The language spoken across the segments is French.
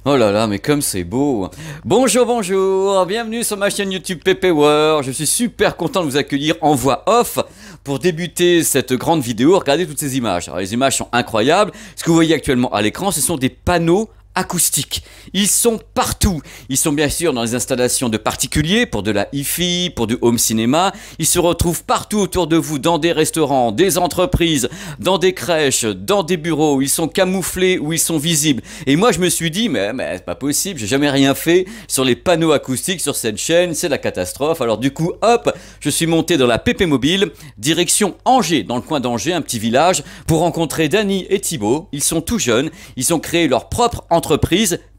Oh là là, mais comme c'est beau. Bonjour, bonjour, bienvenue sur ma chaîne YouTube Pépé World. Je suis super content de vous accueillir en voix off pour débuter cette grande vidéo. Regardez toutes ces images. Alors, les images sont incroyables. Ce que vous voyez actuellement à l'écran, ce sont des panneaux acoustiques. Ils sont partout. Ils sont bien sûr dans les installations de particuliers pour de la hi-fi, pour du home cinéma. Ils se retrouvent partout autour de vous, dans des restaurants, des entreprises, dans des crèches, dans des bureaux. Ils sont camouflés ou ils sont visibles. Et moi je me suis dit, mais c'est pas possible, j'ai jamais rien fait sur les panneaux acoustiques sur cette chaîne, c'est la catastrophe. Alors du coup, hop, je suis monté dans la PP Mobile, direction Angers, dans le coin d'Angers, un petit village, pour rencontrer Dany et Thibaut. Ils sont tout jeunes, ils ont créé leur propre entreprise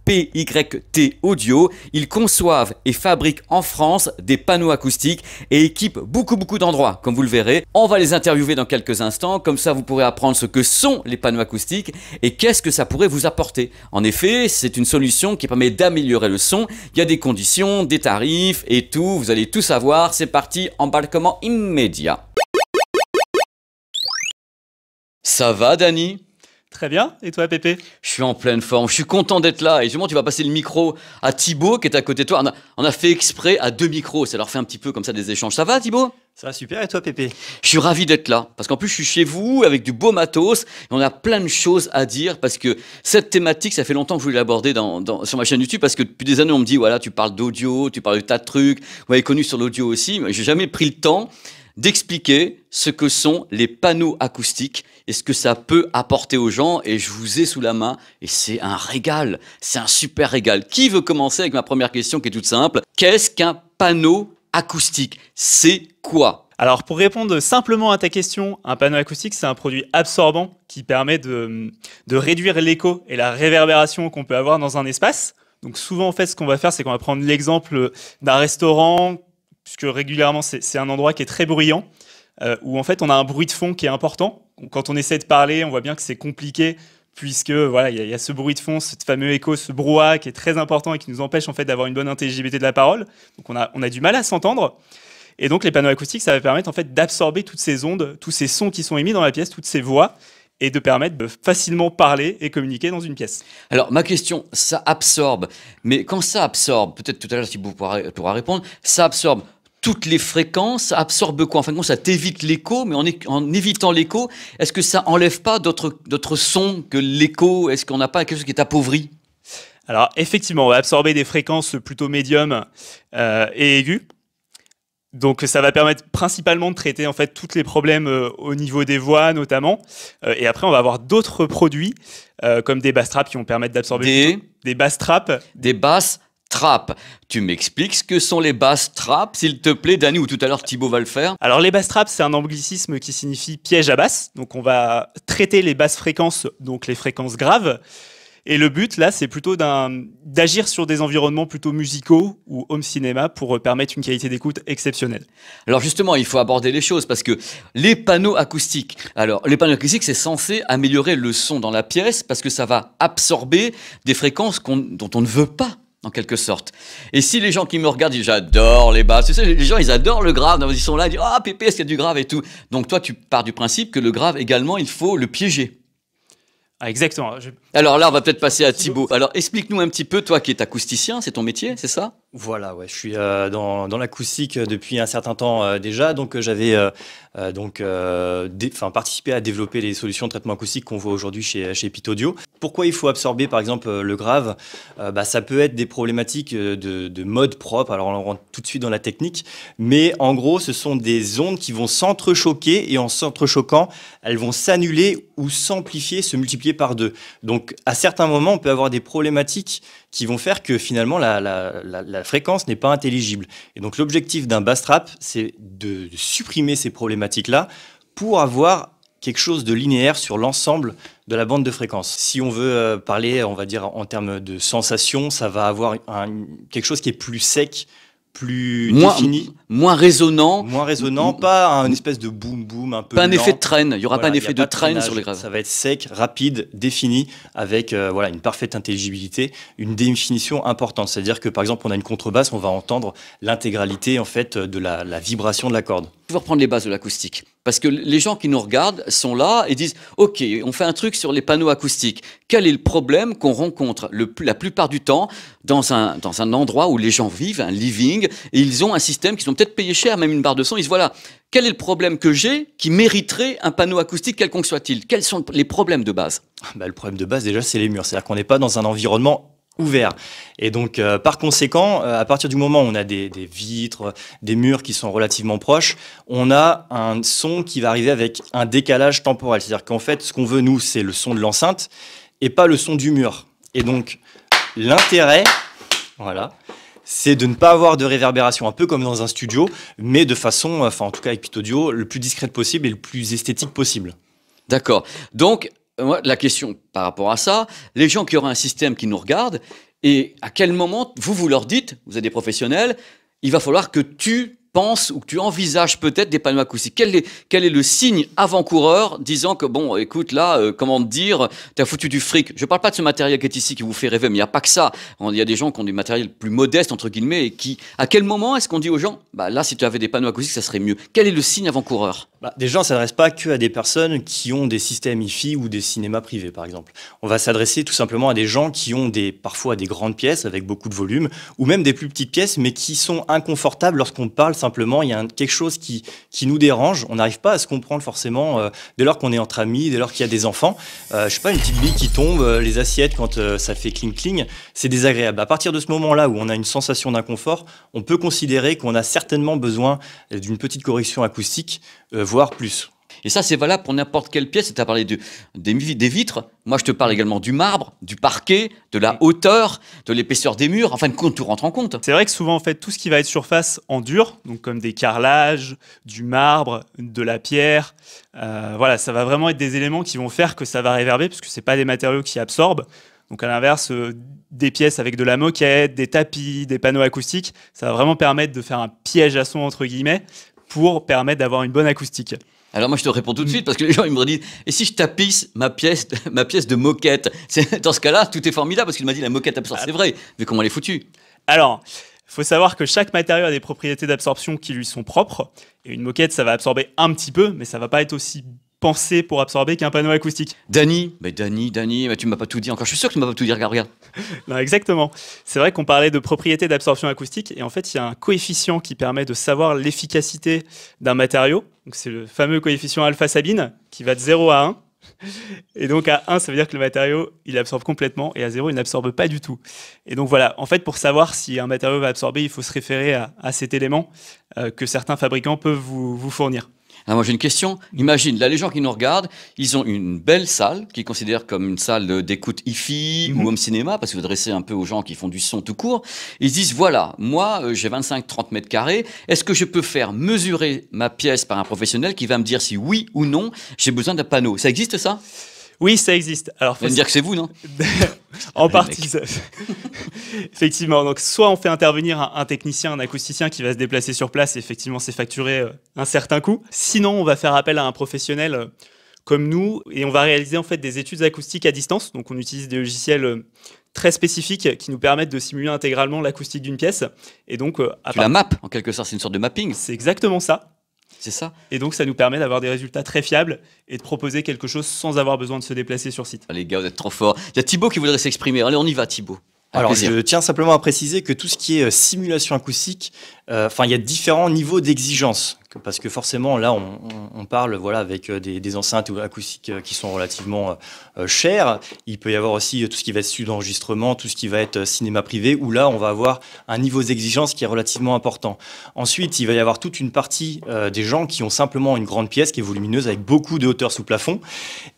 PYT Audio. Ils conçoivent et fabriquent en France des panneaux acoustiques et équipent beaucoup d'endroits, comme vous le verrez. On va les interviewer dans quelques instants, comme ça vous pourrez apprendre ce que sont les panneaux acoustiques et qu'est-ce que ça pourrait vous apporter. En effet, c'est une solution qui permet d'améliorer le son. Il y a des conditions, des tarifs et tout, vous allez tout savoir. C'est parti, embarquement immédiat. Ça va, Dany ? Très bien, et toi Pépé? Je suis en pleine forme, je suis content d'être là et justement tu vas passer le micro à Thibaut qui est à côté de toi. On a fait exprès à deux micros, ça leur fait un petit peu comme ça des échanges. Ça va Thibaut? Ça va super, et toi Pépé? Je suis ravi d'être là parce qu'en plus je suis chez vous avec du beau matos et on a plein de choses à dire parce que cette thématique, ça fait longtemps que je voulais l'aborder sur ma chaîne YouTube parce que depuis des années on me dit voilà tu parles d'audio, tu parles de tas de trucs, vous m'avez connu sur l'audio aussi, mais j'ai jamais pris le temps d'expliquer ce que sont les panneaux acoustiques et ce que ça peut apporter aux gens, et je vous ai sous la main et c'est un régal, c'est un super régal. Qui veut commencer avec ma première question qui est toute simple? Qu'est-ce qu'un panneau acoustique? C'est quoi? Alors pour répondre simplement à ta question, un panneau acoustique c'est un produit absorbant qui permet de réduire l'écho et la réverbération qu'on peut avoir dans un espace. Donc souvent en fait ce qu'on va faire c'est qu'on va prendre l'exemple d'un restaurant, puisque régulièrement c'est un endroit qui est très bruyant, où en fait on a un bruit de fond qui est important. Quand on essaie de parler, on voit bien que c'est compliqué, puisque voilà, il y a ce bruit de fond, ce fameux écho, ce brouhaha qui est très important et qui nous empêche en fait d'avoir une bonne intelligibilité de la parole. Donc on a du mal à s'entendre. Et donc les panneaux acoustiques, ça va permettre en fait d'absorber toutes ces ondes, tous ces sons qui sont émis dans la pièce, toutes ces voix, et de permettre de facilement parler et communiquer dans une pièce. Alors ma question, ça absorbe, mais quand ça absorbe, peut-être tout à l'heure Thibaut pourra répondre, ça absorbe toutes les fréquences, ça absorbe quoi? En fin de compte, ça t'évite l'écho, mais en évitant l'écho, est-ce que ça enlève pas d'autres sons que l'écho? Est-ce qu'on n'a pas quelque chose qui est appauvri? Alors effectivement, on va absorber des fréquences plutôt médium et aiguës. Donc ça va permettre principalement de traiter en fait tous les problèmes au niveau des voix notamment. Et après on va avoir d'autres produits comme des bass traps qui vont permettre d'absorber des bass traps. Des basses trappes. Tu m'expliques ce que sont les basses trappes, s'il te plaît, Dany, ou tout à l'heure Thibaut va le faire? Alors les bass traps, c'est un anglicisme qui signifie piège à basse. Donc on va traiter les basses fréquences, donc les fréquences graves. Et le but, là, c'est plutôt d'agir sur des environnements plutôt musicaux ou home cinéma pour permettre une qualité d'écoute exceptionnelle. Alors justement, il faut aborder les choses parce que les panneaux acoustiques, c'est censé améliorer le son dans la pièce parce que ça va absorber des fréquences dont on ne veut pas, en quelque sorte. Et si les gens qui me regardent disent j'adore les basses, tu sais, les gens ils adorent le grave, ils sont là, ils disent ah Pépé, est-ce qu'il y a du grave et tout. Donc toi tu pars du principe que le grave également il faut le piéger. Ah, exactement. Alors là on va peut-être passer à Thibaut. Alors explique-nous un petit peu, toi qui es acousticien, c'est ton métier, c'est ça? Voilà, ouais, je suis dans l'acoustique depuis un certain temps déjà, donc j'avais participé à développer les solutions de traitement acoustique qu'on voit aujourd'hui chez PYT Audio. Pourquoi il faut absorber par exemple le grave? Ça peut être des problématiques de mode propre, alors on rentre tout de suite dans la technique, mais en gros ce sont des ondes qui vont s'entrechoquer et en s'entrechoquant, elles vont s'annuler ou s'amplifier, se multiplier par deux. Donc à certains moments on peut avoir des problématiques qui vont faire que finalement la fréquence n'est pas intelligible. Et donc l'objectif d'un bass trap, c'est de supprimer ces problématiques-là pour avoir quelque chose de linéaire sur l'ensemble de la bande de fréquences. Si on veut parler, on va dire en termes de sensation, ça va avoir quelque chose qui est plus sec, plus défini. Moins résonnant. Moins résonnant, pas un espèce de boom-boom un peu pas un lent. effet de traîne, il n'y aura Voilà, pas un effet de traîne sur les graves. Ça va être sec, rapide, défini, avec une parfaite intelligibilité, une définition importante. C'est-à-dire que par exemple, on a une contrebasse, on va entendre l'intégralité en fait de la vibration de la corde. Je vais reprendre les bases de l'acoustique. Parce que les gens qui nous regardent sont là et disent « Ok, on fait un truc sur les panneaux acoustiques. Quel est le problème qu'on rencontre la plupart du temps dans un endroit où les gens vivent, un living, et ils ont un système qu'ils ont peut-être payé cher, même une barre de son. Ils disent voilà, quel est le problème que j'ai qui mériterait un panneau acoustique quelconque soit-il? Quels sont les problèmes de base? Le problème de base, déjà, c'est les murs. C'est-à-dire qu'on n'est pas dans un environnement ouvert. Et donc, par conséquent, à partir du moment où on a des vitres, des murs qui sont relativement proches, on a un son qui va arriver avec un décalage temporel. C'est-à-dire qu'en fait, ce qu'on veut, nous, c'est le son de l'enceinte et pas le son du mur. Et donc, l'intérêt, voilà, c'est de ne pas avoir de réverbération, un peu comme dans un studio, mais de façon, enfin, en tout cas avec Pitaudio, le plus discrète possible et le plus esthétique possible. D'accord. Donc, la question par rapport à ça, les gens qui auraient un système qui nous regardent, et à quel moment vous leur dites, vous êtes des professionnels, il va falloir que tu penses ou que tu envisages peut-être des panneaux acoustiques. Quel est le signe avant-coureur disant que, bon, écoute, là, comment te dire, t'as foutu du fric. Je ne parle pas de ce matériel qui est ici qui vous fait rêver, mais il n'y a pas que ça. Il y a des gens qui ont des matériels plus modestes, entre guillemets, et qui, à quel moment est-ce qu'on dit aux gens, bah là, si tu avais des panneaux acoustiques, ça serait mieux. Quel est le signe avant-coureur? Déjà, on ne s'adresse pas que à des personnes qui ont des systèmes hi-fi ou des cinémas privés, par exemple. On va s'adresser tout simplement à des gens qui ont parfois des grandes pièces avec beaucoup de volume, ou même des plus petites pièces, mais qui sont inconfortables lorsqu'on parle simplement. Il y a quelque chose qui nous dérange. On n'arrive pas à se comprendre forcément dès lors qu'on est entre amis, dès lors qu'il y a des enfants. Je sais pas, une petite bille qui tombe, les assiettes quand ça fait cling-cling, c'est désagréable. À partir de ce moment-là où on a une sensation d'inconfort, on peut considérer qu'on a certainement besoin d'une petite correction acoustique, voire plus. Et ça, c'est valable pour n'importe quelle pièce. Tu as parlé des vitres. Moi, je te parle également du marbre, du parquet, de la hauteur, de l'épaisseur des murs. En fin de compte, tout rentre en compte. C'est vrai que souvent, en fait, tout ce qui va être surface en dur, donc comme des carrelages, du marbre, de la pierre, voilà, ça va vraiment être des éléments qui vont faire que ça va réverber, parce que c'est pas des matériaux qui absorbent. Donc à l'inverse, des pièces avec de la moquette, des tapis, des panneaux acoustiques, ça va vraiment permettre de faire un piège à son, entre guillemets, pour permettre d'avoir une bonne acoustique. Alors moi je te réponds tout de suite parce que les gens ils me disent et si je tapisse ma pièce de moquette? Dans ce cas-là tout est formidable parce qu'il m'a dit la moquette absorbe. C'est vrai, mais comment elle est foutue? Alors, il faut savoir que chaque matériau a des propriétés d'absorption qui lui sont propres. Et une moquette, ça va absorber un petit peu, mais ça va pas être aussi pensé pour absorber qu'un panneau acoustique. Dany, mais tu m'as pas tout dit encore. Je suis sûr que tu m'as pas tout dit. Regarde. Non, exactement. C'est vrai qu'on parlait de propriétés d'absorption acoustique et en fait, il y a un coefficient qui permet de savoir l'efficacité d'un matériau. Donc, c'est le fameux coefficient alpha Sabine qui va de 0 à 1. Et donc à 1, ça veut dire que le matériau, il absorbe complètement et à 0, il n'absorbe pas du tout. Et donc voilà, en fait, pour savoir si un matériau va absorber, il faut se référer à cet élément que certains fabricants peuvent vous fournir. Alors moi j'ai une question. Imagine, là les gens qui nous regardent, ils ont une belle salle qu'ils considèrent comme une salle d'écoute hi-fi ou home cinéma, parce que vous adressez un peu aux gens qui font du son tout court. Ils se disent voilà, moi j'ai 25-30 mètres carrés, est-ce que je peux faire mesurer ma pièce par un professionnel qui va me dire si oui ou non j'ai besoin d'un panneau? Ça existe ça? Oui, ça existe. Alors, faut me dire que c'est vous, non? En partie. Effectivement. Donc, soit on fait intervenir un technicien, un acousticien qui va se déplacer sur place. Et effectivement, c'est facturé un certain coût. Sinon, on va faire appel à un professionnel comme nous et on va réaliser en fait des études acoustiques à distance. Donc, on utilise des logiciels très spécifiques qui nous permettent de simuler intégralement l'acoustique d'une pièce. Et donc, tu la mappes en quelque sorte. C'est une sorte de mapping. C'est exactement ça. C'est ça. Et donc, ça nous permet d'avoir des résultats très fiables et de proposer quelque chose sans avoir besoin de se déplacer sur site. Ah, les gars, vous êtes trop forts. Il y a Thibaut qui voudrait s'exprimer. Allez, on y va, Thibaut. Alors, je tiens simplement à préciser que tout ce qui est simulation acoustique, il y a différents niveaux d'exigence. Parce que forcément, là, on parle avec des enceintes acoustiques qui sont relativement chères. Il peut y avoir aussi tout ce qui va être studio d'enregistrement, tout ce qui va être cinéma privé, où là, on va avoir un niveau d'exigence qui est relativement important. Ensuite, il va y avoir toute une partie des gens qui ont simplement une grande pièce qui est volumineuse avec beaucoup de hauteur sous plafond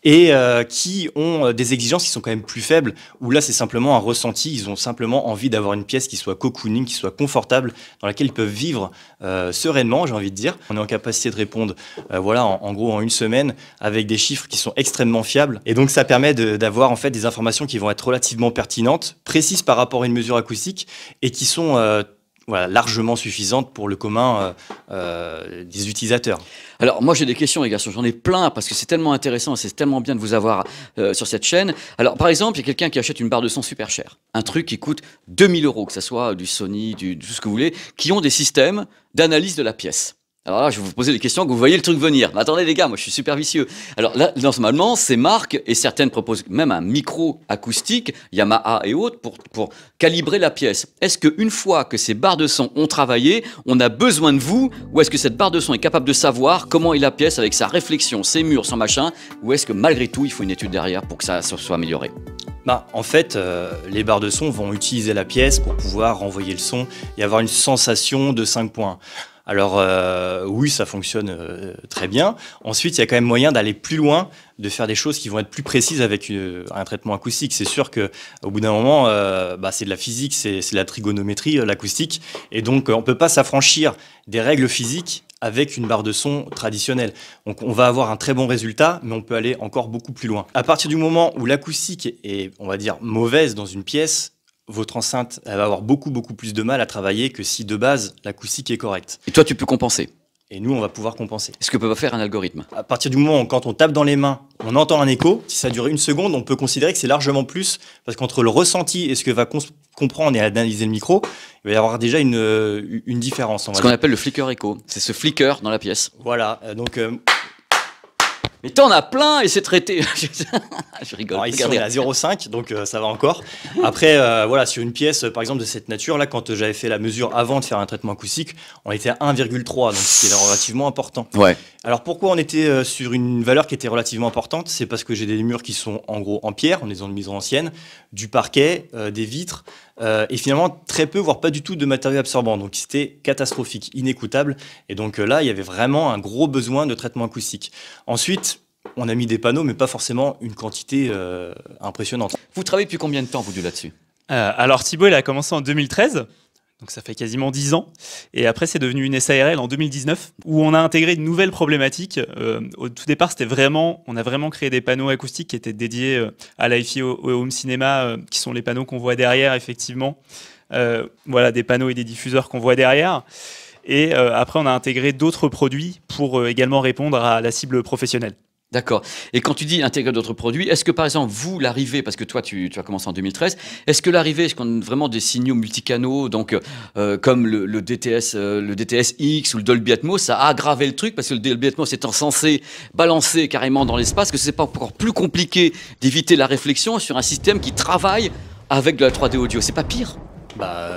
et qui ont des exigences qui sont quand même plus faibles, où là, c'est simplement un ressenti. Ils ont simplement envie d'avoir une pièce qui soit cocooning, qui soit confortable, dans laquelle ils peuvent vivre sereinement, j'ai envie de dire. On est en capacité de répondre en gros en une semaine avec des chiffres qui sont extrêmement fiables. Et donc ça permet d'avoir en fait des informations qui vont être relativement pertinentes, précises par rapport à une mesure acoustique et qui sont largement suffisantes pour le commun des utilisateurs. Alors moi j'ai des questions les garçons, j'en ai plein parce que c'est tellement intéressant, c'est tellement bien de vous avoir sur cette chaîne. Alors par exemple, il y a quelqu'un qui achète une barre de son super chère, un truc qui coûte 2000 €, que ce soit du Sony, tout ce que vous voulez, qui ont des systèmes d'analyse de la pièce. Alors là, je vais vous poser des questions que vous voyez le truc venir. Mais attendez les gars, moi je suis super vicieux. Alors là, normalement, ces marques, et certaines proposent même un micro acoustique, Yamaha et autres, pour calibrer la pièce. Est-ce qu'une fois que ces barres de son ont travaillé, on a besoin de vous, ou est-ce que cette barre de son est capable de savoir comment est la pièce avec sa réflexion, ses murs, son machin, ou est-ce que malgré tout, il faut une étude derrière pour que ça soit amélioré? En fait, les barres de son vont utiliser la pièce pour pouvoir renvoyer le son et avoir une sensation de 5 points. Alors oui, ça fonctionne très bien. Ensuite, il y a quand même moyen d'aller plus loin, de faire des choses qui vont être plus précises avec un traitement acoustique. C'est sûr qu'au bout d'un moment, c'est de la physique, c'est de la trigonométrie, l'acoustique. Et donc, on ne peut pas s'affranchir des règles physiques avec une barre de son traditionnelle. Donc on va avoir un très bon résultat, mais on peut aller encore beaucoup plus loin. À partir du moment où l'acoustique est, on va dire, mauvaise dans une pièce, votre enceinte elle va avoir beaucoup plus de mal à travailler que si de base l'acoustique est correcte. Et toi, tu peux compenser. Et nous, on va pouvoir compenser. Est-ce que peut pas faire un algorithme? À partir du moment où, quand on tape dans les mains, on entend un écho, si ça dure 1 seconde, on peut considérer que c'est largement plus, parce qu'entre le ressenti et ce que va comprendre et analyser le micro, il va y avoir déjà une différence. Ce qu'on appelle le flicker écho. C'est ce flicker dans la pièce. Voilà, donc... Mais t'en as plein et c'est traité. Je rigole. Alors ici, on est à 0,5, donc ça va encore. Après, voilà, sur une pièce, par exemple, de cette nature, là, quand j'avais fait la mesure avant de faire un traitement acoustique, on était à 1,3, donc c'était relativement important. Ouais. Alors pourquoi on était sur une valeur qui était relativement importante? C'est parce que j'ai des murs qui sont en gros en pierre, on est dans une maison ancienne, du parquet, des vitres, et finalement très peu, voire pas du tout de matériaux absorbants. Donc c'était catastrophique, inécoutable. Et donc là, il y avait vraiment un gros besoin de traitement acoustique. Ensuite, on a mis des panneaux, mais pas forcément une quantité impressionnante. Vous travaillez depuis combien de temps, vous deux, là-dessus? Alors Thibaut, il a commencé en 2013. Donc ça fait quasiment 10 ans. Et après, c'est devenu une SARL en 2019, où on a intégré une nouvelle problématique. Au tout départ, on a vraiment créé des panneaux acoustiques qui étaient dédiés à l'hi-fi, au home cinéma, qui sont les panneaux qu'on voit derrière, effectivement. Voilà, des panneaux et des diffuseurs qu'on voit derrière. Et après, on a intégré d'autres produits pour également répondre à la cible professionnelle. D'accord. Et quand tu dis intégrer d'autres produits, est-ce que par exemple, vous, l'arrivée, parce que toi, tu as commencé en 2013, est-ce que l'arrivée, est-ce qu'on a vraiment des signaux multicanaux, donc comme le DTS X ou le Dolby Atmos, ça a aggravé le truc, parce que le Dolby Atmos étant censé balancer carrément dans l'espace, que c'est pas encore plus compliqué d'éviter la réflexion sur un système qui travaille avec de la 3D audio? C'est pas pire?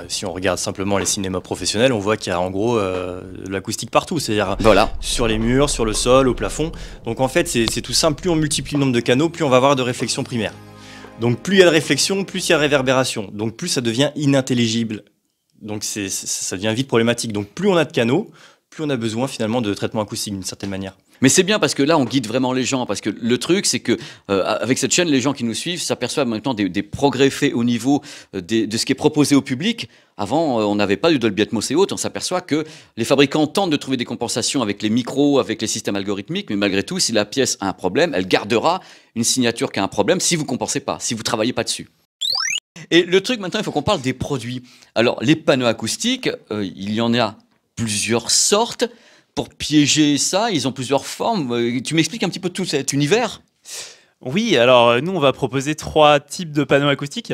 Si on regarde simplement les cinémas professionnels, on voit qu'il y a en gros de l'acoustique partout, c'est-à-dire voilà, sur les murs, sur le sol, au plafond. Donc en fait, c'est tout simple, plus on multiplie le nombre de canaux, plus on va avoir de réflexion primaire. Donc plus il y a de réflexion, plus il y a de réverbération. Donc plus ça devient inintelligible. Donc ça devient vite problématique. Donc plus on a de canaux, plus on a besoin finalement de traitement acoustique d'une certaine manière. Mais c'est bien parce que là, on guide vraiment les gens. Parce que le truc, c'est que avec cette chaîne, les gens qui nous suivent s'aperçoivent maintenant des progrès faits au niveau de ce qui est proposé au public. Avant, on n'avait pas du Dolby Atmos et autres. On s'aperçoit que les fabricants tentent de trouver des compensations avec les micros, avec les systèmes algorithmiques. Mais malgré tout, si la pièce a un problème, elle gardera une signature qui a un problème si vous ne compensez pas, si vous ne travaillez pas dessus. Et le truc maintenant, il faut qu'on parle des produits. Alors, les panneaux acoustiques, il y en a plusieurs sortes. Pour piéger ça, ils ont plusieurs formes. Tu m'expliques un petit peu tout cet univers? Oui, alors nous, on va proposer 3 types de panneaux acoustiques.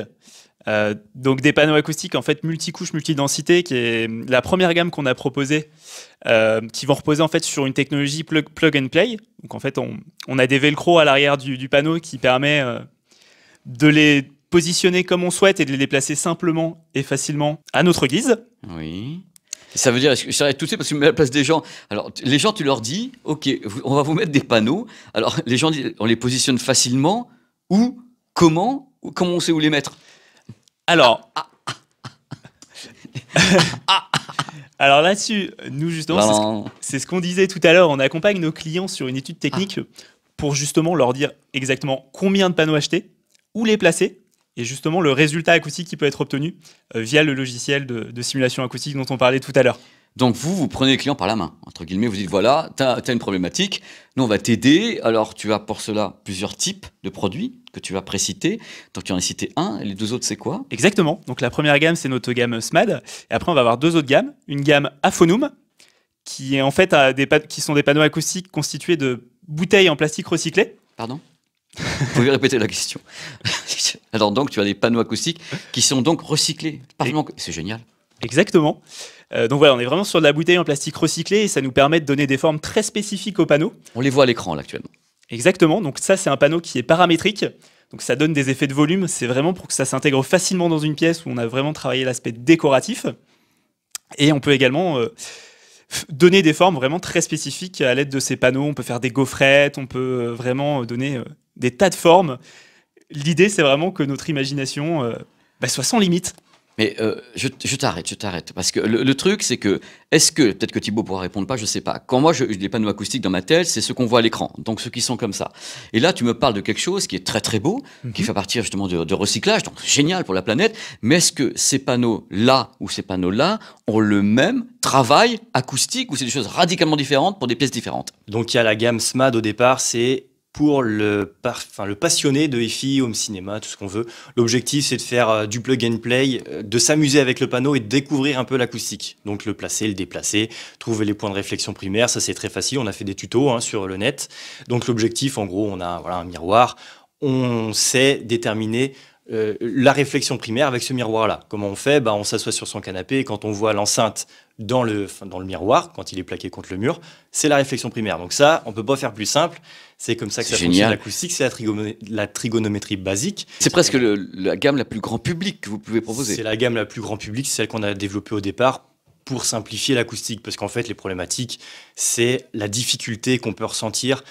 Donc des panneaux acoustiques en fait multicouches, multidensité, qui est la première gamme qu'on a proposée, qui vont reposer en fait sur une technologie plug and play. Donc en fait, on a des velcro à l'arrière du panneau qui permet de les positionner comme on souhaite et de les déplacer simplement et facilement à notre guise. Oui. Ça veut dire, j'arrête tout de suite parce que je me mets à la place des gens. Alors, les gens, tu leur dis, OK, on va vous mettre des panneaux. Alors, les gens disent, on les positionne facilement. Où? Comment on sait où les mettre? Alors, alors là-dessus, nous justement, c'est ce qu'on disait tout à l'heure. On accompagne nos clients sur une étude technique pour justement leur dire exactement combien de panneaux acheter, où les placer. Et justement, le résultat acoustique qui peut être obtenu via le logiciel de simulation acoustique dont on parlait tout à l'heure. Donc vous prenez les clients par la main, entre guillemets, vous dites voilà, tu as une problématique, nous on va t'aider, alors tu as pour cela plusieurs types de produits que tu vas préciter, donc tu en as cité un, et les 2 autres c'est quoi? Exactement, donc la première gamme c'est notre gamme SMAD, et après on va avoir 2 autres gammes, une gamme Aphonum, qui est en fait qui sont des panneaux acoustiques constitués de bouteilles en plastique recyclé. Pardon? Vous pouvez répéter la question? Alors donc tu as des panneaux acoustiques qui sont donc recyclés. C'est génial. Exactement. Donc voilà, on est vraiment sur de la bouteille en plastique recyclé et ça nous permet de donner des formes très spécifiques au panneau. On les voit à l'écran là actuellement. Exactement, donc ça c'est un panneau qui est paramétrique, donc ça donne des effets de volume, c'est vraiment pour que ça s'intègre facilement dans une pièce où on a vraiment travaillé l'aspect décoratif. Et on peut également donner des formes vraiment très spécifiques à l'aide de ces panneaux, on peut faire des gaufrettes, on peut vraiment donner des tas de formes. L'idée c'est vraiment que notre imagination soit sans limite. Mais je t'arrête. Parce que le truc, c'est que, peut-être que Thibaut pourra répondre pas, je sais pas. Quand moi, les panneaux acoustiques dans ma tête, c'est ceux qu'on voit à l'écran. Donc ceux qui sont comme ça. Et là, tu me parles de quelque chose qui est très très beau, qui fait partie justement de recyclage, donc c'est génial pour la planète. Mais est-ce que ces panneaux-là ou ces panneaux-là ont le même travail acoustique ou c'est des choses radicalement différentes pour des pièces différentes? Donc il y a la gamme SMAD au départ, c'est pour le passionné de hi-fi, home cinéma, tout ce qu'on veut. L'objectif, c'est de faire du plug and play, de s'amuser avec le panneau et de découvrir un peu l'acoustique. Donc le placer, le déplacer, trouver les points de réflexion primaires, ça c'est très facile. On a fait des tutos sur le net. Donc l'objectif, en gros, on a un miroir. On sait déterminer la réflexion primaire avec ce miroir-là. Comment on fait? On s'assoit sur son canapé et quand on voit l'enceinte dans le miroir, quand il est plaqué contre le mur, c'est la réflexion primaire. Donc ça, on peut pas faire plus simple. C'est comme ça que ça fonctionne l'acoustique, c'est la trigonométrie basique. C'est presque la gamme la plus grand public que vous pouvez proposer. C'est la gamme la plus grand public, c'est celle qu'on a développée au départ pour simplifier l'acoustique. Parce qu'en fait, les problématiques, c'est la difficulté qu'on peut ressentir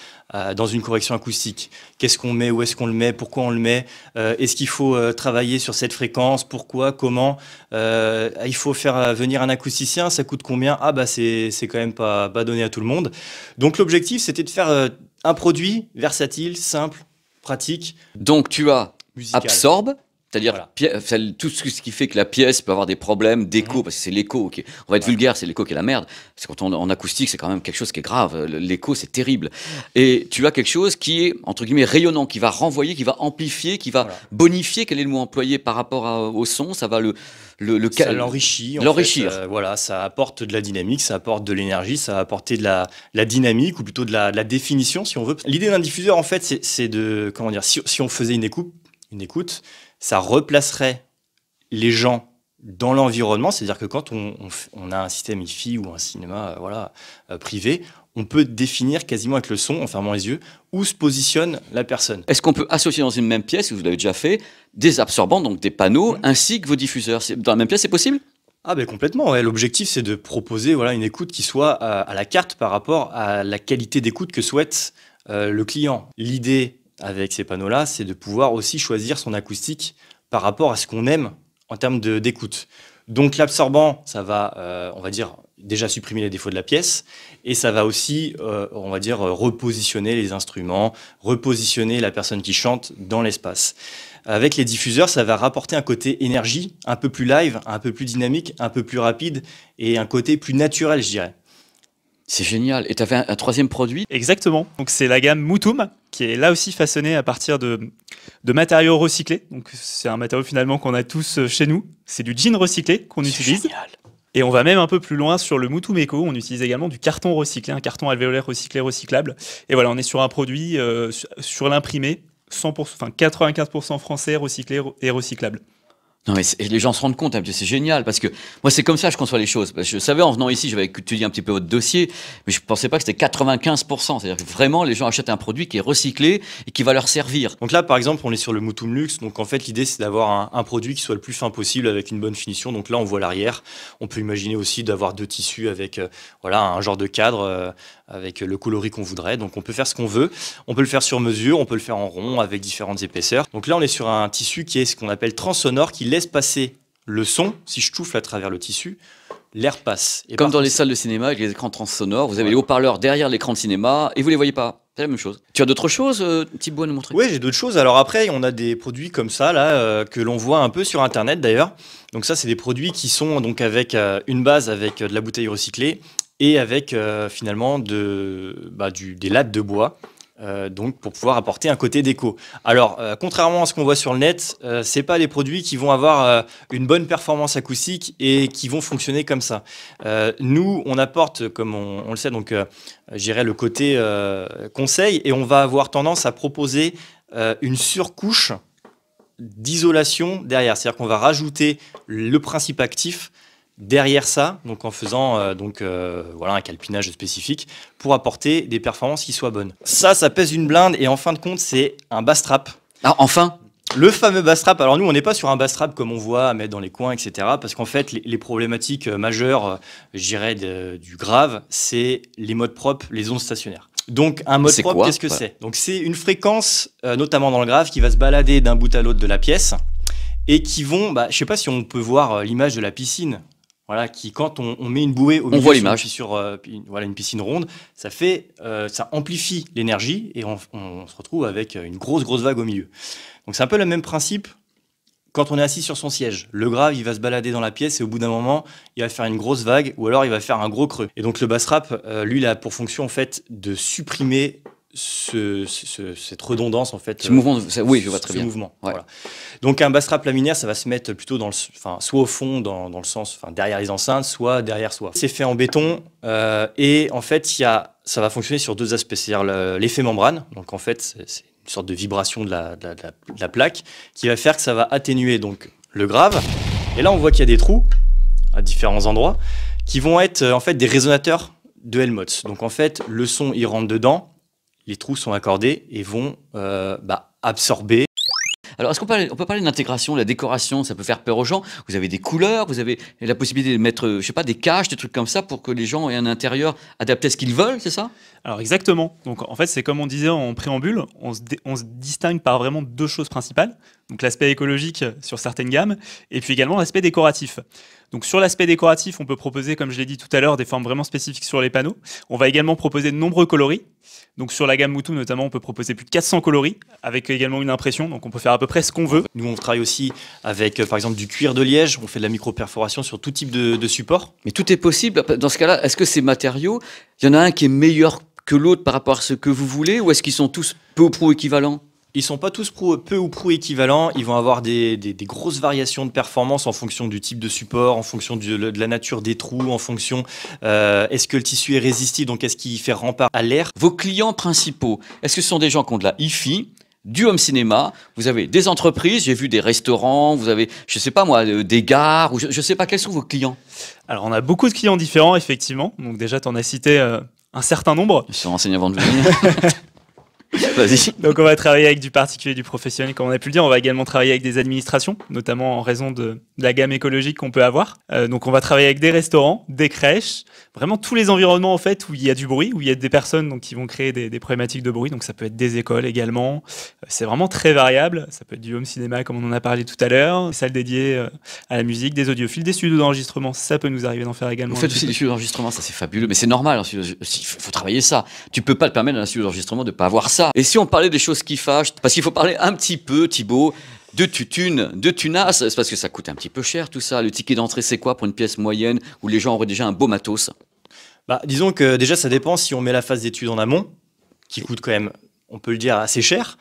dans une correction acoustique. Qu'est-ce qu'on met? Où est-ce qu'on le met? Pourquoi on le met? Est-ce qu'il faut travailler sur cette fréquence? Pourquoi? Comment? Il faut faire venir un acousticien, ça coûte combien? C'est quand même pas donné à tout le monde. Donc l'objectif, c'était de faire un produit versatile, simple, pratique. Donc tu as musical. Absorbe, c'est-à-dire tout ce qui fait que la pièce peut avoir des problèmes d'écho, parce que c'est l'écho. On va être vulgaire, c'est l'écho qui est la merde. Parce que quand on en acoustique, c'est quand même quelque chose qui est grave. L'écho, c'est terrible. Et tu as quelque chose qui est, entre guillemets, rayonnant, qui va renvoyer, qui va amplifier, qui va bonifier. Quel est le mot employé par rapport au son? Ça va ça l'enrichit. L'enrichir. Ça apporte de la dynamique, ça apporte de l'énergie, ça va apporter de la dynamique, ou plutôt de la définition, si on veut. L'idée d'un diffuseur, en fait, c'est de, comment dire, si on faisait une écoute, ça replacerait les gens dans l'environnement, c'est-à-dire que quand on a un système hi-fi ou un cinéma privé, on peut définir quasiment avec le son, en fermant les yeux, où se positionne la personne. Est-ce qu'on peut associer dans une même pièce, vous l'avez déjà fait, des absorbants, donc des panneaux, ainsi que vos diffuseurs? Dans la même pièce, c'est possible? Complètement, ouais. L'objectif, c'est de proposer une écoute qui soit à la carte par rapport à la qualité d'écoute que souhaite le client. L'idée avec ces panneaux-là, c'est de pouvoir aussi choisir son acoustique par rapport à ce qu'on aime en termes d'écoute. Donc l'absorbant, ça va, on va dire, déjà supprimer les défauts de la pièce, et ça va aussi, on va dire, repositionner les instruments, repositionner la personne qui chante dans l'espace. Avec les diffuseurs, ça va rapporter un côté énergie, un peu plus live, un peu plus dynamique, un peu plus rapide, et un côté plus naturel, je dirais. C'est génial. Et tu avais un troisième produit? Exactement. Donc c'est la gamme Mutum, qui est là aussi façonnée à partir de matériaux recyclés. Donc c'est un matériau finalement qu'on a tous chez nous. C'est du jean recyclé qu'on utilise. Génial. Et on va même un peu plus loin sur le Mutum Eco. On utilise également du carton recyclé, un carton alvéolaire recyclé, recyclable. Et voilà, on est sur un produit sur l'imprimé 95% français, recyclé et recyclable. Non mais les gens se rendent compte, c'est génial, parce que moi c'est comme ça que je conçois les choses. Parce que je savais en venant ici, j'avais étudié un petit peu votre dossier, mais je pensais pas que c'était 95%. C'est-à-dire que vraiment les gens achètent un produit qui est recyclé et qui va leur servir. Donc là par exemple on est sur le Mutum Luxe, donc en fait l'idée c'est d'avoir un produit qui soit le plus fin possible avec une bonne finition. Donc là on voit l'arrière, on peut imaginer aussi d'avoir deux tissus avec un genre de cadre avec le coloris qu'on voudrait. Donc on peut faire ce qu'on veut, on peut le faire sur mesure, on peut le faire en rond avec différentes épaisseurs. Donc là on est sur un tissu qui est ce qu'on appelle transsonore, qui laisse passer le son. Si je souffle à travers le tissu, l'air passe. Et comme dans les salles de cinéma avec les écrans transsonores, vous avez les haut-parleurs derrière l'écran de cinéma et vous les voyez pas. C'est la même chose. Tu as d'autres choses, Thibaut, à nous montrer? Oui, j'ai d'autres choses. Alors après, on a des produits comme ça là que l'on voit un peu sur Internet d'ailleurs. Donc ça, c'est des produits qui sont donc avec une base avec de la bouteille recyclée et avec finalement des lattes de bois. Donc pour pouvoir apporter un côté déco. Alors contrairement à ce qu'on voit sur le net, c'est pas des produits qui vont avoir une bonne performance acoustique et qui vont fonctionner comme ça. Nous on apporte, comme on le sait, donc j'irais le côté conseil, et on va avoir tendance à proposer une surcouche d'isolation derrière, c'est-à-dire qu'on va rajouter le principe actif derrière ça, donc en faisant voilà, un calpinage spécifique pour apporter des performances qui soient bonnes. Ça pèse une blinde et en fin de compte, c'est un bass trap. Ah, enfin. Le fameux bass trap. Alors nous, on n'est pas sur un bass trap comme on voit à mettre dans les coins, etc. Parce qu'en fait, les problématiques majeures, je dirais, du grave, c'est les modes propres, les ondes stationnaires. Donc un mode propre, qu'est-ce que c'est? Donc c'est une fréquence, notamment dans le grave, qui va se balader d'un bout à l'autre de la pièce et qui vont, je ne sais pas si on peut voir l'image de la piscine. Voilà, qui quand on met une bouée au milieu sur voilà, une piscine ronde, ça amplifie l'énergie et on se retrouve avec une grosse vague au milieu. Donc c'est un peu le même principe quand on est assis sur son siège. Le grave, il va se balader dans la pièce et au bout d'un moment, il va faire une grosse vague ou alors il va faire un gros creux. Et donc le bass trap, lui, il a pour fonction en fait de supprimer cette redondance en fait. Ce mouvement, oui, je vois très bien. Mouvement. Ouais. Voilà. Donc un bass trap laminaire, ça va se mettre plutôt soit au fond, dans le sens, derrière les enceintes, soit derrière soi. C'est fait en béton et en fait, ça va fonctionner sur deux aspects, c'est-à-dire l'effet membrane. Donc en fait, c'est une sorte de vibration de la plaque qui va faire que ça va atténuer donc le grave. Et là, on voit qu'il y a des trous à différents endroits qui vont être en fait des résonateurs de Helmholtz. Donc en fait, le son il rentre dedans. Les trous sont accordés et vont absorber. Alors, est-ce on peut parler de l'intégration, de la décoration? Ça peut faire peur aux gens. Vous avez des couleurs, vous avez la possibilité de mettre, je sais pas, des caches, des trucs comme ça pour que les gens aient un intérieur adapté à ce qu'ils veulent, c'est ça? Alors exactement. Donc en fait, c'est comme on disait en préambule, on se distingue par vraiment deux choses principales. Donc l'aspect écologique sur certaines gammes et puis également l'aspect décoratif. Donc sur l'aspect décoratif, on peut proposer, comme je l'ai dit tout à l'heure, des formes vraiment spécifiques sur les panneaux. On va également proposer de nombreux coloris. Donc sur la gamme Mutu notamment, on peut proposer plus de 400 coloris avec également une impression. Donc on peut faire à peu près ce qu'on veut. Nous, on travaille aussi avec, par exemple, du cuir de liège. On fait de la micro-perforation sur tout type de support. Mais tout est possible. Dans ce cas-là, est-ce que ces matériaux, il y en a un qui est meilleur que l'autre par rapport à ce que vous voulez ou est-ce qu'ils sont tous peu ou prou équivalents? Ils ne sont pas tous peu ou prou équivalents. Ils vont avoir des grosses variations de performance en fonction du type de support, en fonction de la nature des trous, en fonction est-ce que le tissu est résistif, donc est-ce qu'il fait rempart à l'air. Vos clients principaux, est-ce que ce sont des gens qui ont de la hi-fi, du home cinéma? Vous avez des entreprises, j'ai vu des restaurants, vous avez, je sais pas moi, des gares, ou je sais pas, quels sont vos clients? Alors on a beaucoup de clients différents, effectivement. Donc déjà, tu en as cité un certain nombre. Je me suis renseigné avant de venir. Vas-y. Donc on va travailler avec du particulier, du professionnel, comme on a pu le dire. On va également travailler avec des administrations, notamment en raison de la gamme écologique qu'on peut avoir. Donc on va travailler avec des restaurants, des crèches, vraiment tous les environnements en fait où il y a du bruit, où il y a des personnes donc, qui vont créer des problématiques de bruit. Donc ça peut être des écoles également. C'est vraiment très variable. Ça peut être du home cinéma comme on en a parlé tout à l'heure, des salles dédiées à la musique, des audiophiles, des studios d'enregistrement. Ça peut nous arriver d'en faire également. Vous faites aussi des studios d'enregistrement, ça c'est fabuleux, mais c'est normal. Il faut travailler ça. Tu peux pas te permettre dans un studio d'enregistrement de pas avoir ça. Et si on parlait des choses qui fâchent, parce qu'il faut parler un petit peu, Thibaut, de tutune, de tunas, c'est parce que ça coûte un petit peu cher tout ça. Le ticket d'entrée, c'est quoi pour une pièce moyenne où les gens auraient déjà un beau matos? Disons que déjà, ça dépend si on met la phase d'étude en amont, qui coûte quand même, on peut le dire, assez cher.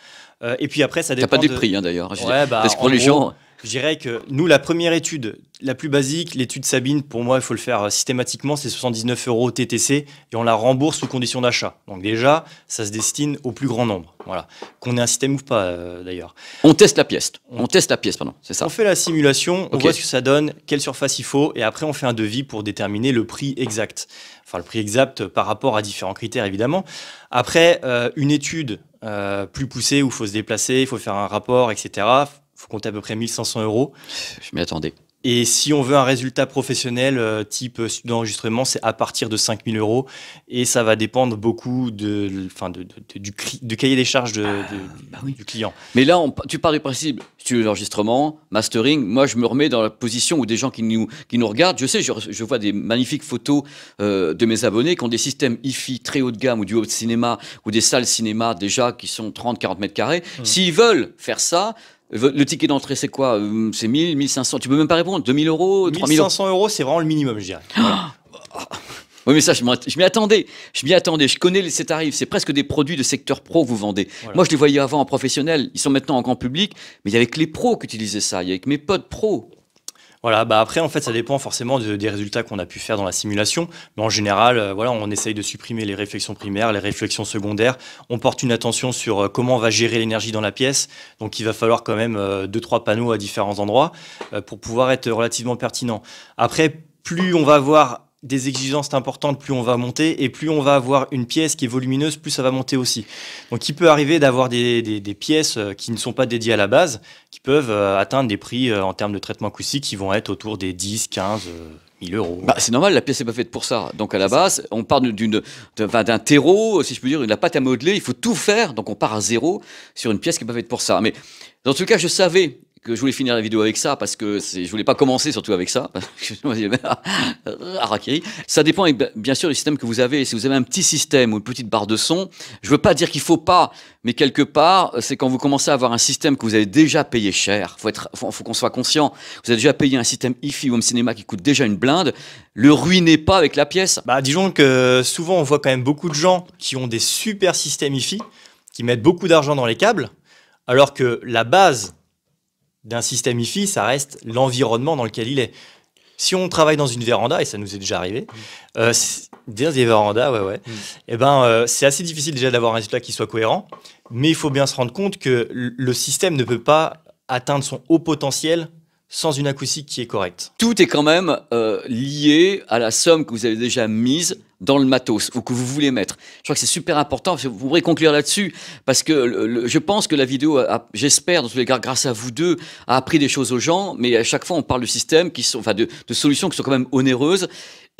Et puis après, ça dépend. T'as pas des prix d'ailleurs. Ouais, parce que pour les gens. Je dirais que nous, la première étude, la plus basique, l'étude Sabine, pour moi, il faut le faire systématiquement, c'est 79 € TTC et on la rembourse sous condition d'achat. Donc déjà, ça se destine au plus grand nombre. Voilà. Qu'on ait un système ou pas, d'ailleurs. On teste la pièce. Pardon, c'est ça. On fait la simulation, on voit ce que ça donne, quelle surface il faut et après, on fait un devis pour déterminer le prix exact. Enfin, le prix exact par rapport à différents critères, évidemment. Après, une étude plus poussée où il faut se déplacer, il faut faire un rapport, etc., il faut compter à peu près 1 500 €. Je m'y attendais. Et si on veut un résultat professionnel type studio d'enregistrement, c'est à partir de 5 000 €. Et ça va dépendre beaucoup du cahier des charges du client. Mais là, tu parles du principe studio d'enregistrement, mastering. Moi, je me remets dans la position où des gens qui nous regardent, je sais, je vois des magnifiques photos de mes abonnés qui ont des systèmes hi-fi très haut de gamme ou du haut de cinéma ou des salles cinéma déjà qui sont 30-40 mètres carrés. S'ils veulent faire ça, le ticket d'entrée, c'est quoi? C'est 1000, 1500. Tu peux même pas répondre. 2000 €, 3000 €. 1500 €, c'est vraiment le minimum, je dirais. Voilà. Oui, mais ça, je m'y attendais. Je connais ces tarifs. C'est presque des produits de secteur pro que vous vendez. Voilà. Moi, je les voyais avant en professionnel. Ils sont maintenant en grand public. Mais il y avait que les pros qui utilisaient ça. Il y avait que mes potes pros. Voilà, après, en fait, ça dépend forcément des résultats qu'on a pu faire dans la simulation. Mais en général, voilà, on essaye de supprimer les réflexions primaires, les réflexions secondaires. On porte une attention sur comment on va gérer l'énergie dans la pièce. Donc, il va falloir quand même 2-3 panneaux à différents endroits pour pouvoir être relativement pertinent. Après, plus on va avoir des exigences importantes, plus on va monter, et plus on va avoir une pièce qui est volumineuse, plus ça va monter aussi. Donc il peut arriver d'avoir des pièces qui ne sont pas dédiées à la base, qui peuvent atteindre des prix en termes de traitement acoustique qui vont être autour des 10, 15, 1000 euros. Bah, c'est normal, la pièce n'est pas faite pour ça. Donc à la base, on part d'un terreau, si je peux dire, de la pâte à modeler, il faut tout faire. Donc on part à zéro sur une pièce qui n'est pas faite pour ça. Mais dans tout cas, je savais que je voulais finir la vidéo avec ça parce que je voulais pas commencer surtout avec ça. Harakiri. Ça dépend bien sûr du système que vous avez. Si vous avez un petit système ou une petite barre de son, je veux pas dire qu'il faut pas, mais quelque part, c'est quand vous commencez à avoir un système que vous avez déjà payé cher. Faut qu'on soit conscient. Vous avez déjà payé un système hi-fi ou home cinéma qui coûte déjà une blinde. Le ruinez pas avec la pièce. Bah, disons que souvent on voit quand même beaucoup de gens qui ont des super systèmes hi-fi, qui mettent beaucoup d'argent dans les câbles, alors que la base d'un système hi-fi, ça reste l'environnement dans lequel il est. Si on travaille dans une véranda, et ça nous est déjà arrivé, des vérandas, c'est assez difficile déjà d'avoir un résultat qui soit cohérent, mais il faut bien se rendre compte que le système ne peut pas atteindre son haut potentiel sans une acoustique qui est correcte. Tout est quand même lié à la somme que vous avez déjà mise dans le matos ou que vous voulez mettre. Je crois que c'est super important. Vous pourrez conclure là-dessus parce que je pense que la vidéo, j'espère dans tous les cas, grâce à vous deux, a appris des choses aux gens. Mais à chaque fois, on parle de systèmes qui sont, enfin, de solutions qui sont quand même onéreuses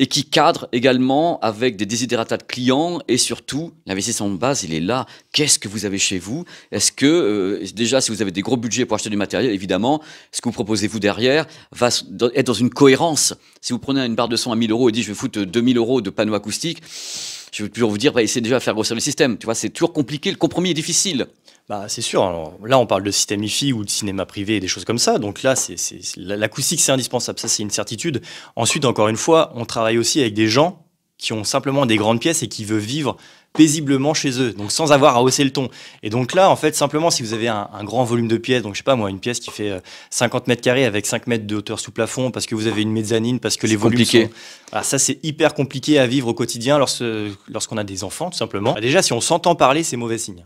et qui cadrent également avec des desiderata de clients et surtout l'investissement de base, il est là. Qu'est-ce que vous avez chez vous? Est-ce que déjà, si vous avez des gros budgets pour acheter du matériel, évidemment, ce que vous proposez vous derrière va être dans une cohérence. Si vous prenez une barre de son à 1000 euros et dites je vais foutre 2000 euros de panneaux acoustiques, je vais toujours vous dire essayez déjà de faire grossir le système. Tu vois, c'est toujours compliqué, le compromis est difficile. Bah, c'est sûr. Alors, là, on parle de système hi-fi ou de cinéma privé et des choses comme ça. Donc là, l'acoustique, c'est indispensable. Ça, c'est une certitude. Ensuite, encore une fois, on travaille aussi avec des gens qui ont simplement des grandes pièces et qui veulent vivre paisiblement chez eux, donc sans avoir à hausser le ton. Et donc là, en fait, simplement, si vous avez un grand volume de pièces, donc je sais pas moi, une pièce qui fait 50 mètres carrés avec 5 mètres de hauteur sous plafond, parce que vous avez une mezzanine, parce que les volumes sont... Alors ça, c'est hyper compliqué à vivre au quotidien lorsqu'on a des enfants, tout simplement. Déjà, si on s'entend parler, c'est mauvais signe.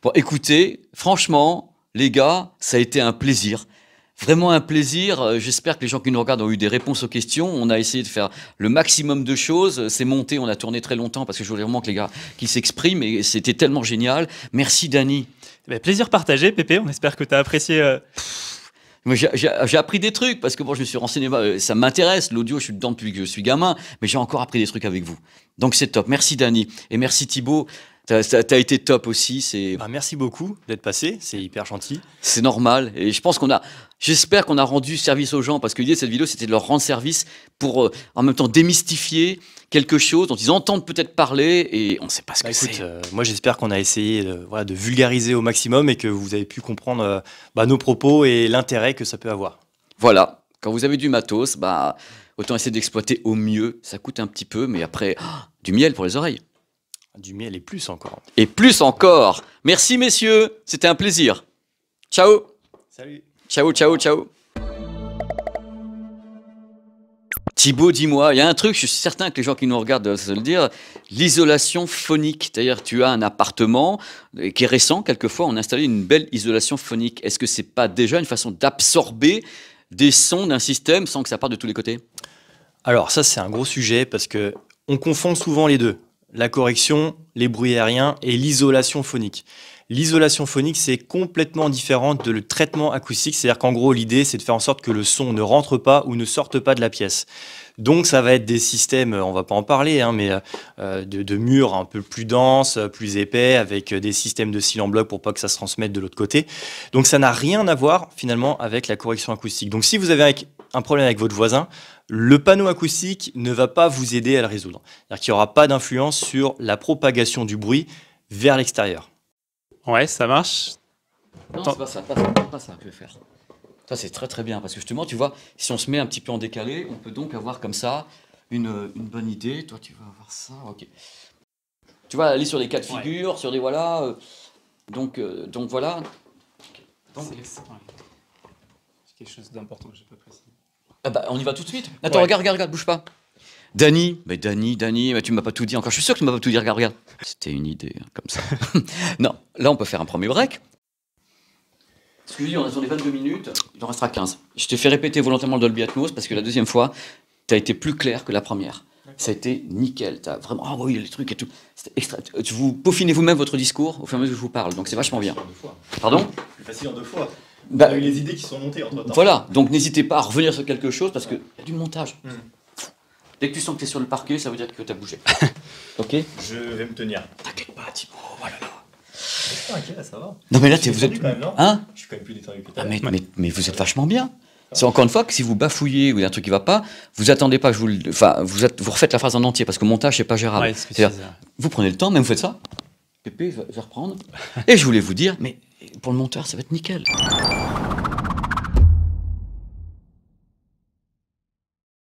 Bon, écoutez, franchement, les gars, ça a été un plaisir. Vraiment un plaisir. J'espère que les gens qui nous regardent ont eu des réponses aux questions. On a essayé de faire le maximum de choses. C'est monté, on a tourné très longtemps parce que je voulais vraiment que les gars qui s'expriment et c'était tellement génial. Merci Dany. Plaisir partagé, Pépé. On espère que tu as apprécié. J'ai appris des trucs parce que bon, je me suis renseigné, ça m'intéresse, l'audio, je suis dedans depuis que je suis gamin, mais j'ai encore appris des trucs avec vous. Donc c'est top. Merci Dany et merci Thibaut. T'as été top aussi. Merci beaucoup d'être passé, c'est hyper gentil. C'est normal et je pense j'espère qu'on a rendu service aux gens parce que l'idée de cette vidéo c'était de leur rendre service pour en même temps démystifier quelque chose dont ils entendent peut-être parler et on ne sait pas ce que c'est. Moi j'espère qu'on a essayé de vulgariser au maximum et que vous avez pu comprendre nos propos et l'intérêt que ça peut avoir. Voilà, quand vous avez du matos, autant essayer d'exploiter au mieux. Ça coûte un petit peu mais après, du miel pour les oreilles. Du miel et plus encore. Et plus encore. Merci messieurs, c'était un plaisir. Ciao. Salut. Ciao, ciao, ciao. Thibaut, dis-moi, il y a un truc, je suis certain que les gens qui nous regardent doivent se le dire, l'isolation phonique. C'est-à-dire tu as un appartement qui est récent, quelquefois on a installé une belle isolation phonique. Est-ce que c'est pas déjà une façon d'absorber des sons d'un système sans que ça parte de tous les côtés? Alors ça c'est un gros sujet parce que on confond souvent les deux. La correction, les bruits aériens et l'isolation phonique. L'isolation phonique, c'est complètement différent de le traitement acoustique. C'est-à-dire qu'en gros, l'idée, c'est de faire en sorte que le son ne rentre pas ou ne sorte pas de la pièce. Donc, ça va être des systèmes, on va pas en parler, mais de murs un peu plus denses, plus épais, avec des systèmes de cils en bloc pour pas que ça se transmette de l'autre côté. Donc, ça n'a rien à voir, finalement, avec la correction acoustique. Donc, si vous avez un problème avec votre voisin, le panneau acoustique ne va pas vous aider à le résoudre. C'est-à-dire qu'il n'y aura pas d'influence sur la propagation du bruit vers l'extérieur. Ouais, ça marche. Non, c'est pas ça, pas ça que je vais faire. Ça, c'est très très bien, parce que justement, tu vois, si on se met un petit peu en décalé, on peut donc avoir comme ça une bonne idée. Toi, tu vas avoir ça, ok. Tu vas aller sur les cas de figure, sur des voilà. Donc voilà. Donc, c'est quelque chose d'important que je n'ai pas précisé. On y va tout de suite. Attends, regarde, bouge pas. Dany, mais tu m'as pas tout dit encore. Je suis sûr que tu m'as pas tout dit. Regarde. C'était une idée, comme ça. Non, là, on peut faire un premier break. Parce que on est sur les 22 minutes, il en restera 15. Je te fais répéter volontairement le Dolby Atmos parce que la deuxième fois, tu as été plus clair que la première. Ça a été nickel. Tu as vraiment, ah oui, les trucs et tout. C'était extra. Vous peaufinez vous-même votre discours au fur et à mesure que je vous parle. Donc c'est vachement bien. Pardon? Plus facile en 2 fois. Bah, On a eu les idées qui sont montées entre temps. voilà. Donc n'hésitez pas à revenir sur quelque chose parce qu'il y a du montage. Dès que tu sens que tu es sur le parquet, ça veut dire que tu as bougé. Ok? Je vais me tenir. T'inquiète pas, Thibaut. Voilà. Je suis pas inquiet, là, ça va. Non mais là, Je suis vous êtes. détendu quand même, non Hein? Je suis quand même plus détendu que tout à Ah, l'heure. mais vous êtes vachement bien. C'est encore une fois que si vous bafouillez ou il y a un truc qui va pas, vous attendez pas que je vous le. Enfin, vous refaites la phrase en entier parce que montage, c'est pas gérable. Ouais, c'est ce que tu C'est-à-dire, disais. vous prenez le temps, même vous faites ça. Pépé, je vais reprendre. Et je voulais vous dire, mais pour le monteur, ça va être nickel.